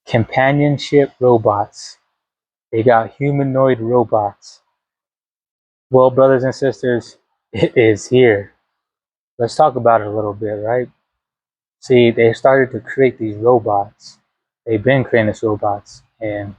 companionship robots. They got humanoid robots. Well, brothers and sisters, it is here. Let's talk about it a little bit, right? See, they started to create these robots. They've been creating these robots. And,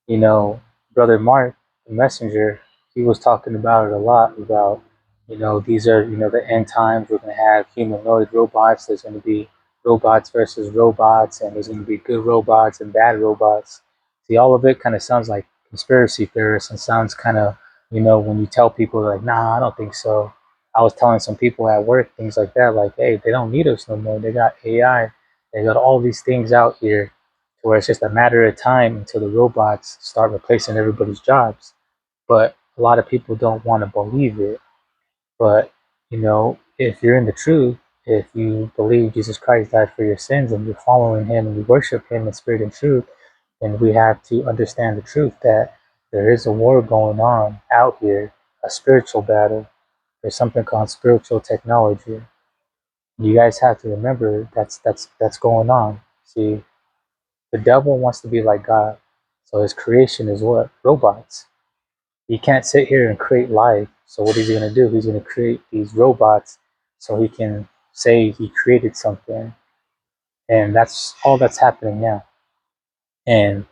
you know, Brother Mark, the messenger, he was talking about it a lot about, these are, the end times. We're going to have humanoid robots. There's going to be robots versus robots, and there's going to be good robots and bad robots. See, all of it kind of sounds like conspiracy theorists and sounds kind of, when you tell people, like, nah, I don't think so. I was telling some people at work things like that, like, hey, they don't need us no more. They got AI. They got all these things out here to where it's just a matter of time until the robots start replacing everybody's jobs. But a lot of people don't want to believe it. But, if you're in the truth, if you believe Jesus Christ died for your sins and you're following him and you worship him in spirit and truth, then we have to understand the truth that there is a war going on out here, a spiritual battle. There's something called spiritual technology. You guys have to remember that's going on. See, the devil wants to be like God. So his creation is what? Robots. He can't sit here and create life. So what is he going to do? He's going to create these robots so he can say he created something. And that's all that's happening now. And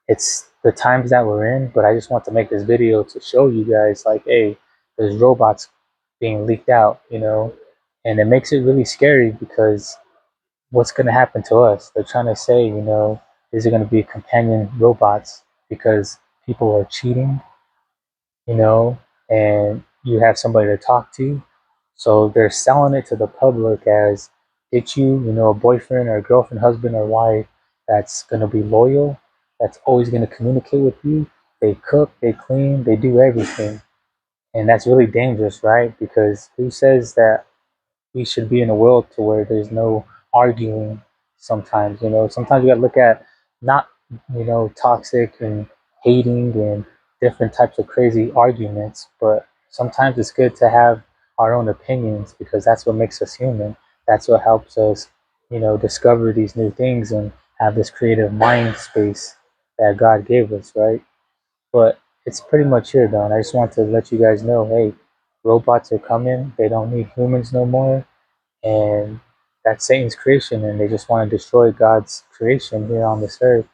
it's the times that we're in, but I just want to make this video to show you guys, like, hey, there's robots being leaked out, and it makes it really scary because what's going to happen to us? They're trying to say, is it going to be companion robots because people are cheating, you know, and you have somebody to talk to. So they're selling it to the public as, get you, a boyfriend or a girlfriend, husband or wife that's going to be loyal, that's always going to communicate with you. They cook, they clean, they do everything. And that's really dangerous, right? Because who says that we should be in a world to where there's no arguing sometimes, sometimes you got to look at not, toxic and hating and different types of crazy arguments, but sometimes it's good to have our own opinions because that's what makes us human. That's what helps us, discover these new things and have this creative mind space that God gave us, right? But it's pretty much here, though. And I just want to let you guys know, hey, robots are coming. They don't need humans no more, and that's Satan's creation, and they just want to destroy God's creation here on this earth.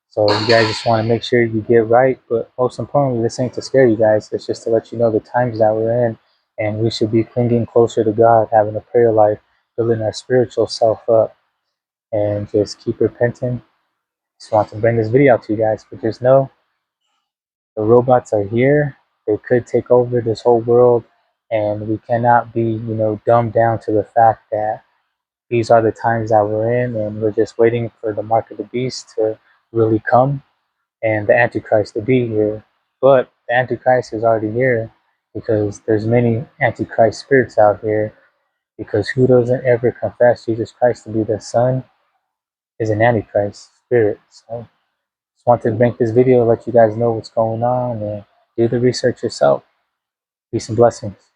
So you guys just want to make sure you get right, but most importantly, this ain't to scare you guys. It's just to let you know the times that we're in, and we should be clinging closer to God, having a prayer life, building our spiritual self up, and just keep repenting. Just want to bring this video out to you guys, but just know the robots are here. They could take over this whole world, and we cannot be, dumbed down to the fact that these are the times that we're in, and we're just waiting for the mark of the beast to really come and the Antichrist to be here. But the Antichrist is already here because there's many Antichrist spirits out here. Because who doesn't ever confess Jesus Christ to be the Son is an Antichrist spirit. So just wanted to make this video, let you guys know what's going on, and do the research yourself. Peace and blessings.